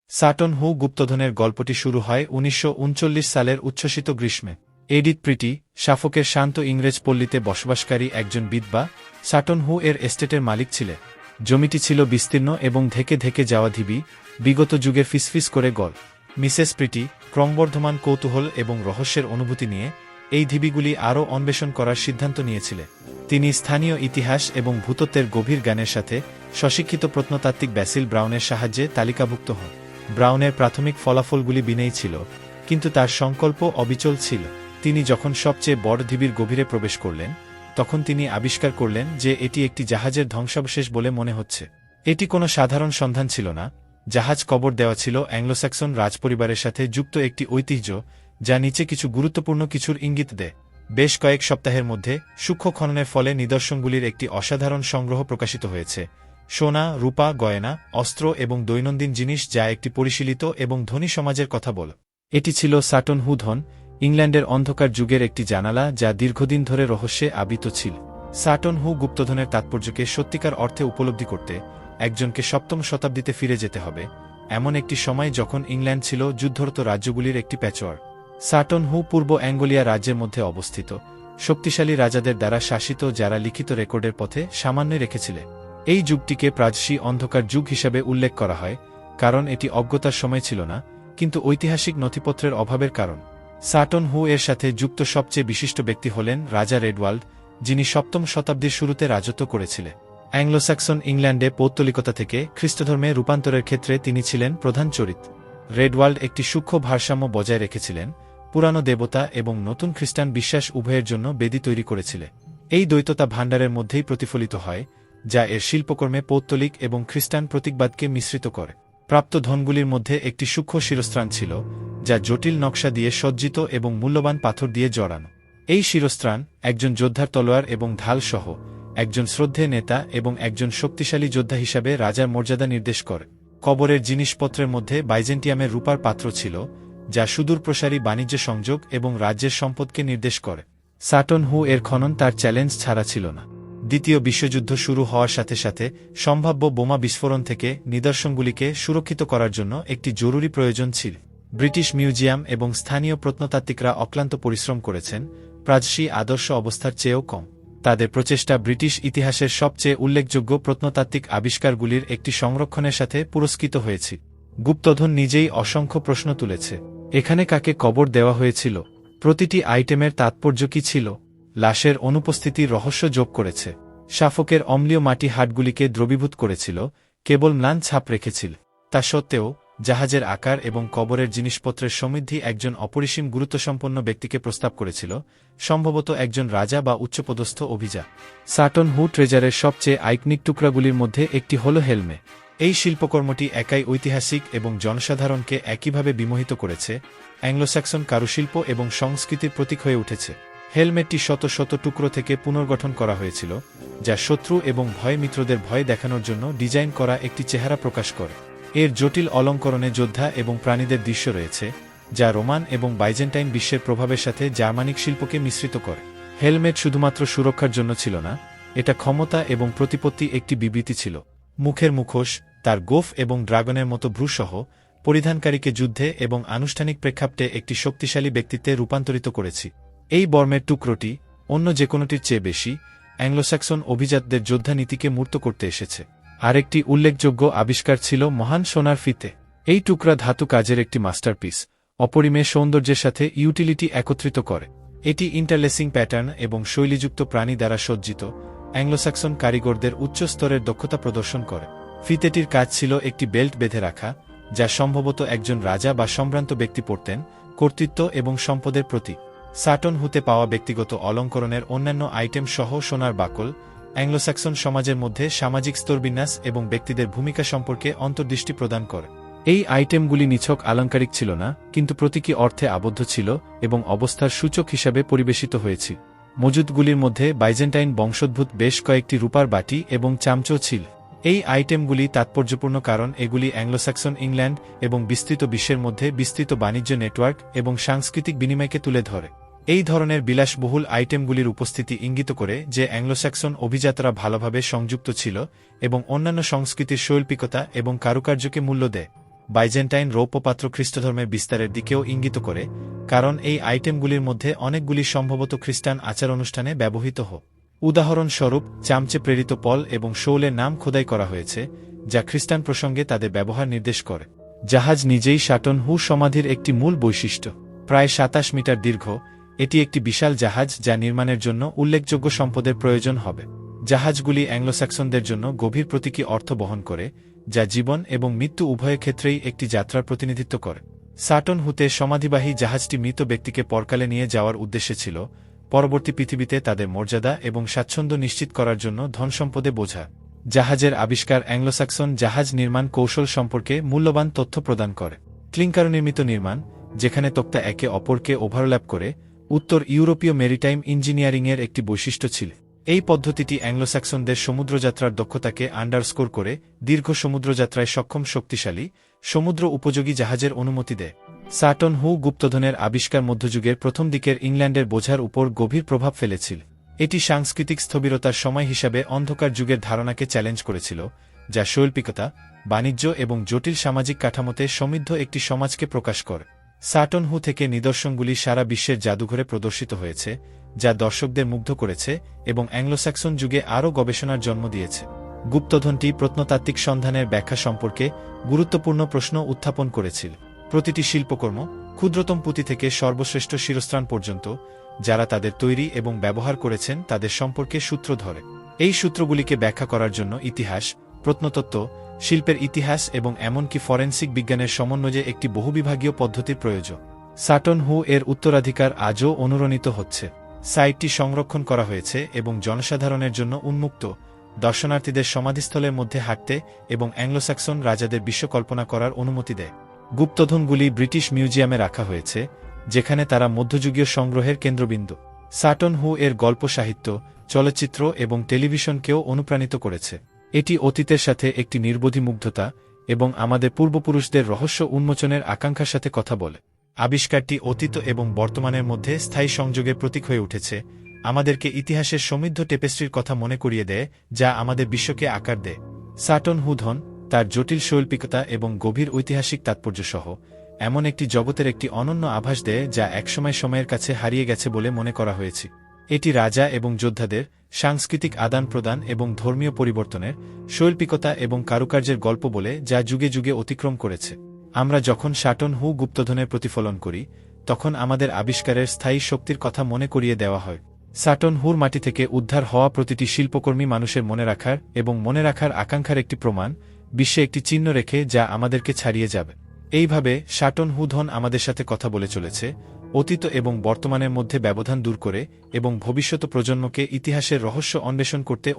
Sutton Hoo গুপ্তধনের গল্পটি শুরু হয় ১৯৩৯ সালের উচ্ছ্বসিত গ্রীষ্মে। এডিথ প্রিটি, সাফোকের শান্ত ইংরেজ পল্লীতে বসবাসকারী একজন বিধবা, সাটন হু এর এস্টেটের মালিক ছিলেন। জমিটি ছিল বিস্তীর্ণ এবং ধেকে ধেকে যাওয়া ঢিবি, বিগত যুগের ফিসফিস করে গল। মিসেস প্রিটি, ক্রমবর্ধমান কৌতূহল এবং রহস্যের অনুভূতি নিয়ে এই ঢিবিগুলি আরও অন্বেষণ করার সিদ্ধান্ত নিয়েছিলেন। তিনি স্থানীয় ইতিহাস এবং ভূতত্ত্বের গভীর জ্ঞানের সাথে স্বশিক্ষিত প্রত্নতাত্ত্বিক ব্যাসিল ব্রাউনের সাহায্যে তালিকাভুক্ত হন। ব্রাউনের প্রাথমিক ফলাফলগুলি বিনেই ছিল, কিন্তু তার সংকল্প অবিচল ছিল। তিনি যখন সবচেয়ে বড় ঢিবির গভীরে প্রবেশ করলেন, তখন তিনি আবিষ্কার করলেন যে এটি একটি জাহাজের ধ্বংসাবশেষ বলে মনে হচ্ছে। এটি কোনো সাধারণ সন্ধান ছিল না। জাহাজ কবর দেওয়া ছিল অ্যাংলো-স্যাক্সন রাজপরিবারের সাথে যুক্ত একটি ঐতিহ্য, যা নিচে কিছু গুরুত্বপূর্ণ কিছুর ইঙ্গিত দেয়। বেশ কয়েক সপ্তাহের মধ্যে সূক্ষ্ম খননের ফলে নিদর্শনগুলির একটি অসাধারণ সংগ্রহ প্রকাশিত হয়েছে: সোনা, রূপা, গয়না, অস্ত্র এবং দৈনন্দিন জিনিস, যা একটি পরিশীলিত এবং ধনী সমাজের কথা বলে। এটি ছিল সাটন হু ধন, ইংল্যান্ডের অন্ধকার যুগের একটি জানালা যা দীর্ঘদিন ধরে রহস্যে আবৃত ছিল। সাটন হু গুপ্তধনের তাৎপর্যকে সত্যিকার অর্থে উপলব্ধি করতে একজনকে সপ্তম শতাব্দীতে ফিরে যেতে হবে, এমন একটি সময় যখন ইংল্যান্ড ছিল যুদ্ধরত রাজ্যগুলির একটি প্যাচওয়ার্ক। সাটন হু পূর্ব অ্যাঙ্গোলিয়া রাজ্যের মধ্যে অবস্থিত, শক্তিশালী রাজাদের দ্বারা শাসিত, যারা লিখিত রেকর্ডের পথে সামান্য রেখেছিলেন। এই যুগটিকে প্রাচী অন্ধকার যুগ হিসাবে উল্লেখ করা হয়, কারণ এটি অজ্ঞতার সময় ছিল না, কিন্তু ঐতিহাসিক নথিপত্রের অভাবের কারণ। সাটন হু এর সাথে যুক্ত সবচেয়ে বিশিষ্ট ব্যক্তি হলেন রাজা রেডওয়াল্ড, যিনি সপ্তম শতাব্দীর শুরুতে রাজত্ব করেছিলেন। অ্যাংলো-স্যাক্সন ইংল্যান্ডে পৌত্তলিকতা থেকে খ্রিস্টধর্মে রূপান্তরের ক্ষেত্রে তিনি ছিলেন প্রধান চরিত্র। রেডওয়াল্ড একটি সূক্ষ্ম ভারসাম্য বজায় রেখেছিলেন, পুরানো দেবতা এবং নতুন খ্রিস্টান বিশ্বাস উভয়ের জন্য বেদি তৈরি করেছিলেন। এই দ্বৈততা ভাণ্ডারের মধ্যেই প্রতিফলিত হয়, যা এর শিল্পকর্মে পৌত্তলিক এবং খ্রিস্টান প্রতীকবাদকে মিশ্রিত করে। প্রাপ্ত ধনগুলির মধ্যে একটি সূক্ষ্ম শিরস্ত্রাণ ছিল, যা জটিল নকশা দিয়ে সজ্জিত এবং মূল্যবান পাথর দিয়ে জড়ানো। এই শিরস্ত্রাণ একজন যোদ্ধার তলোয়ার এবং ঢাল সহ একজন শ্রদ্ধেয় নেতা এবং একজন শক্তিশালী যোদ্ধা হিসাবে রাজার মর্যাদা নির্দেশ করে। কবরের জিনিসপত্রের মধ্যে বাইজেন্টিয়ামের রূপার পাত্র ছিল, যা সুদূরপ্রসারী বাণিজ্য সংযোগ এবং রাজ্যের সম্পদকে নির্দেশ করে। সাটন হু এর খনন তার চ্যালেঞ্জ ছাড়া ছিল না। দ্বিতীয় বিশ্বযুদ্ধ শুরু হওয়ার সাথে সাথে সম্ভাব্য বোমা বিস্ফোরণ থেকে নিদর্শনগুলিকে সুরক্ষিত করার জন্য একটি জরুরি প্রয়োজন ছিল। ব্রিটিশ মিউজিয়াম এবং স্থানীয় প্রত্নতাত্ত্বিকরা অক্লান্ত পরিশ্রম করেছেন, প্রাচী আদর্শ অবস্থার চেয়েও কম। তাদের প্রচেষ্টা ব্রিটিশ ইতিহাসের সবচেয়ে উল্লেখযোগ্য প্রত্নতাত্ত্বিক আবিষ্কারগুলির একটি সংরক্ষণের সাথে পুরস্কৃত হয়েছে। গুপ্তধন নিজেই অসংখ্য প্রশ্ন তুলেছে। এখানে কাকে কবর দেওয়া হয়েছিল? প্রতিটি আইটেমের তাৎপর্য কী ছিল? লাশের অনুপস্থিতির রহস্য যোগ করেছে। সাফোকের অম্লীয় মাটি হাটগুলিকে দ্রবীভূত করেছিল, কেবল ম্লান ছাপ রেখেছিল। তা সত্ত্বেও জাহাজের আকার এবং কবরের জিনিসপত্রের সমৃদ্ধি একজন অপরিসীম গুরুত্বসম্পন্ন ব্যক্তিকে প্রস্তাব করেছিল, সম্ভবত একজন রাজা বা উচ্চপদস্থ অভিজাত। সাটন হু ট্রেজারের সবচেয়ে আইকনিক টুকরাগুলির মধ্যে একটি হল হেলমে। এই শিল্পকর্মটি একাই ঐতিহাসিক এবং জনসাধারণকে একইভাবে বিমোহিত করেছে, অ্যাংলো-স্যাক্সন কারুশিল্প এবং সংস্কৃতির প্রতীক হয়ে উঠেছে। হেলমেটটি শত শত টুকরো থেকে পুনর্গঠন করা হয়েছিল, যা শত্রু এবং ভয় মিত্রদের ভয় দেখানোর জন্য ডিজাইন করা একটি চেহারা প্রকাশ করে। এর জটিল অলঙ্করণে যোদ্ধা এবং প্রাণীদের দৃশ্য রয়েছে, যা রোমান এবং বাইজেন্টাইন বিশ্বের প্রভাবের সাথে জার্মানিক শিল্পকে মিশ্রিত করে। হেলমেট শুধুমাত্র সুরক্ষার জন্য ছিল না, এটা ক্ষমতা এবং প্রতিপত্তি একটি বিবৃতি ছিল। মুখের মুখোশ, তার গোফ এবং ড্রাগনের মতো ভ্রূসহ, পরিধানকারীকে যুদ্ধে এবং আনুষ্ঠানিক প্রেক্ষাপটে একটি শক্তিশালী ব্যক্তিত্বে রূপান্তরিত করেছি। এই বর্মের টুকরোটি অন্য যেকোনোটির চেয়ে বেশি অ্যাংলো-স্যাক্সন অভিজাতদের যোদ্ধা নীতিকে মূর্ত করতে এসেছে। আরেকটি উল্লেখযোগ্য আবিষ্কার ছিল মহান সোনার ফিতে। এই টুকরা ধাতু কাজের একটি মাস্টারপিস, অপরিমেয় সৌন্দর্যের সাথে ইউটিলিটি একত্রিত করে। এটি ইন্টারলেসিং প্যাটার্ন এবং শৈলীযুক্ত প্রাণী দ্বারা সজ্জিত, অ্যাংলো-স্যাক্সন কারিগরদের উচ্চ স্তরের দক্ষতা প্রদর্শন করে। ফিতেটির কাজ ছিল একটি বেল্ট বেঁধে রাখা, যা সম্ভবত একজন রাজা বা সম্ভ্রান্ত ব্যক্তি পরতেন, কর্তৃত্ব এবং সম্পদের প্রতীক। সাটন হুতে পাওয়া ব্যক্তিগত অলঙ্করণের অন্যান্য আইটেম সহ সোনার বাকল, অ্যাংলো-স্যাক্সন সমাজের মধ্যে সামাজিক স্তরবিন্যাস এবং ব্যক্তিদের ভূমিকা সম্পর্কে অন্তর্দৃষ্টি প্রদান করে। এই আইটেমগুলি নিছক আলংকারিক ছিল না, কিন্তু প্রতীকী অর্থে আবদ্ধ ছিল এবং অবস্থার সূচক হিসাবে পরিবেশিত হয়েছিল। মজুদগুলির মধ্যে বাইজেন্টাইন বংশোদ্ভূত বেশ কয়েকটি রূপার বাটি এবং চামচও ছিল। এই আইটেমগুলি তাৎপর্যপূর্ণ কারণ এগুলি অ্যাংলো-স্যাক্সন ইংল্যান্ড এবং বিস্তৃত বিশ্বের মধ্যে বিস্তৃত বাণিজ্য নেটওয়ার্ক এবং সাংস্কৃতিক বিনিময়কে তুলে ধরে। এই ধরনের বিলাসবহুল আইটেমগুলির উপস্থিতি ইঙ্গিত করে যে অ্যাংলো-স্যাক্সন অভিজাতরা ভালোভাবে সংযুক্ত ছিল এবং অন্যান্য সংস্কৃতির শৈল্পিকতা এবং কারুকার্যকে মূল্য দেয়। বাইজেন্টাইন রৌপ্যপাত্র খ্রিস্টধর্মের বিস্তারের দিকেও ইঙ্গিত করে, কারণ এই আইটেমগুলির মধ্যে অনেকগুলি সম্ভবত খ্রিস্টান আচার অনুষ্ঠানে ব্যবহৃত হোক। উদাহরণস্বরূপ, চামচে প্রেরিত পল এবং শৌলের নাম খোদাই করা হয়েছে, যা খ্রিস্টান প্রসঙ্গে তাদের ব্যবহার নির্দেশ করে। জাহাজ নিজেই শাটন হু সমাধির একটি মূল বৈশিষ্ট্য। প্রায় ২৭ মিটার দীর্ঘ, এটি একটি বিশাল জাহাজ যা নির্মাণের জন্য উল্লেখযোগ্য সম্পদের প্রয়োজন হবে। জাহাজগুলি অ্যাংলোস্যাক্সনদের জন্য গভীর প্রতীকী অর্থ বহন করে, যা জীবন এবং মৃত্যু উভয় ক্ষেত্রেই একটি যাত্রার প্রতিনিধিত্ব করে। সাটন হুতে সমাধিবাহী জাহাজটি মৃত ব্যক্তিকে পরকালে নিয়ে যাওয়ার উদ্দেশ্যে ছিল, পরবর্তী পৃথিবীতে তাদের মর্যাদা এবং স্বাচ্ছন্দ্য নিশ্চিত করার জন্য ধনসম্পদে বোঝা। জাহাজের আবিষ্কার অ্যাংলোস্যাক্সন জাহাজ নির্মাণ কৌশল সম্পর্কে মূল্যবান তথ্য প্রদান করে। ক্লিংকার নির্মিত নির্মাণ, যেখানে তক্তা একে অপরকে ওভারল্যাপ করে, উত্তর ইউরোপীয় মেরিটাইম ইঞ্জিনিয়ারিংয়ের একটি বৈশিষ্ট্য ছিল। এই পদ্ধতিটি অ্যাংলোস্যাক্সনদের সমুদ্রযাত্রার দক্ষতাকে আন্ডারস্কোর করে দীর্ঘ সমুদ্রযাত্রায় সক্ষম শক্তিশালী, সমুদ্র উপযোগী জাহাজের অনুমতি দেয়। সাটন হু গুপ্তধনের আবিষ্কার মধ্যযুগের প্রথম দিকের ইংল্যান্ডের বোঝার উপর গভীর প্রভাব ফেলেছিল। এটি সাংস্কৃতিক স্থবিরতার সময় হিসাবে অন্ধকার যুগের ধারণাকে চ্যালেঞ্জ করেছিল, যা শৈল্পিকতা, বাণিজ্য এবং জটিল সামাজিক কাঠামোতে সমৃদ্ধ একটি সমাজকে প্রকাশ করে। সাটন হু থেকে নিদর্শনগুলি সারা বিশ্বের জাদুঘরে প্রদর্শিত হয়েছে, যা দর্শকদের মুগ্ধ করেছে এবং অ্যাংলোস্যাক্সন যুগে আরও গবেষণার জন্ম দিয়েছে। গুপ্তধনটি প্রত্নতাত্ত্বিক সন্ধানের ব্যাখ্যা সম্পর্কে গুরুত্বপূর্ণ প্রশ্ন উত্থাপন করেছিল। প্রতিটি শিল্পকর্ম, ক্ষুদ্রতম পুঁতি থেকে সর্বশ্রেষ্ঠ শিরস্ত্রাণ পর্যন্ত, যারা তাদের তৈরি এবং ব্যবহার করেছেন তাদের সম্পর্কে সূত্র ধরে। এই সূত্রগুলিকে ব্যাখ্যা করার জন্য ইতিহাস, প্রত্নতত্ত্ব, শিল্পের ইতিহাস এবং এমনকি ফরেনসিক বিজ্ঞানের সমন্বয়ে একটি বহুবিভাগীয় পদ্ধতির প্রয়োজন। সাটন হু এর উত্তরাধিকার আজও অনুরণিত হচ্ছে। সাইটটি সংরক্ষণ করা হয়েছে এবং জনসাধারণের জন্য উন্মুক্ত, দর্শনার্থীদের সমাধিস্থলের মধ্যে হাঁটতে এবং অ্যাংলোস্যাক্সন রাজাদের বিশ্বকল্পনা করার অনুমতি দেয়। গুপ্তধনগুলি ব্রিটিশ মিউজিয়ামে রাখা হয়েছে, যেখানে তারা মধ্যযুগীয় সংগ্রহের কেন্দ্রবিন্দু। সাটন হু এর গল্প সাহিত্য, চলচ্চিত্র এবং টেলিভিশনকেও অনুপ্রাণিত করেছে। এটি অতীতের সাথে একটি নির্বোধী মুগ্ধতা এবং আমাদের পূর্বপুরুষদের রহস্য উন্মোচনের আকাঙ্ক্ষার সাথে কথা বলে। আবিষ্কারটি অতীত এবং বর্তমানের মধ্যে স্থায়ী সংযোগের প্রতীক হয়ে উঠেছে, আমাদেরকে ইতিহাসের সমৃদ্ধ টেপেস্ট্রির কথা মনে করিয়ে দেয়, যা আমাদের বিশ্বকে আকার দেয়। সাটন হু ধন, তার জটিল শৈল্পিকতা এবং গভীর ঐতিহাসিক তাৎপর্য সহ, এমন একটি জগতের একটি অনন্য আভাস দেয় যা একসময় সময়ের কাছে হারিয়ে গেছে বলে মনে করা হয়েছে। এটি রাজা এবং যোদ্ধাদের, সাংস্কৃতিক আদান প্রদান এবং ধর্মীয় পরিবর্তনের, শৈল্পিকতা এবং কারুকার্যের গল্প বলে যা যুগে যুগে অতিক্রম করেছে। আমরা যখন সাটন হু গুপ্তধনের প্রতিফলন করি, তখন আমাদের আবিষ্কারের স্থায়ী শক্তির কথা মনে করিয়ে দেওয়া হয়। সাটন হুর মাটি থেকে উদ্ধার হওয়া প্রতিটি শিল্পকর্মী মানুষের মনে রাখার এবং মনে রাখার আকাঙ্ক্ষার একটি প্রমাণ, বিশ্বে একটি চিহ্ন রেখে যা আমাদেরকে ছাড়িয়ে যাবে। এইভাবে সাটন হু ধন আমাদের সাথে কথা বলে চলেছে, অতীত এবং বর্তমানের মধ্যে ব্যবধান দূর করে এবং ভবিষ্যৎ প্রজন্মকে ইতিহাসের রহস্য অন্বেষণ করতে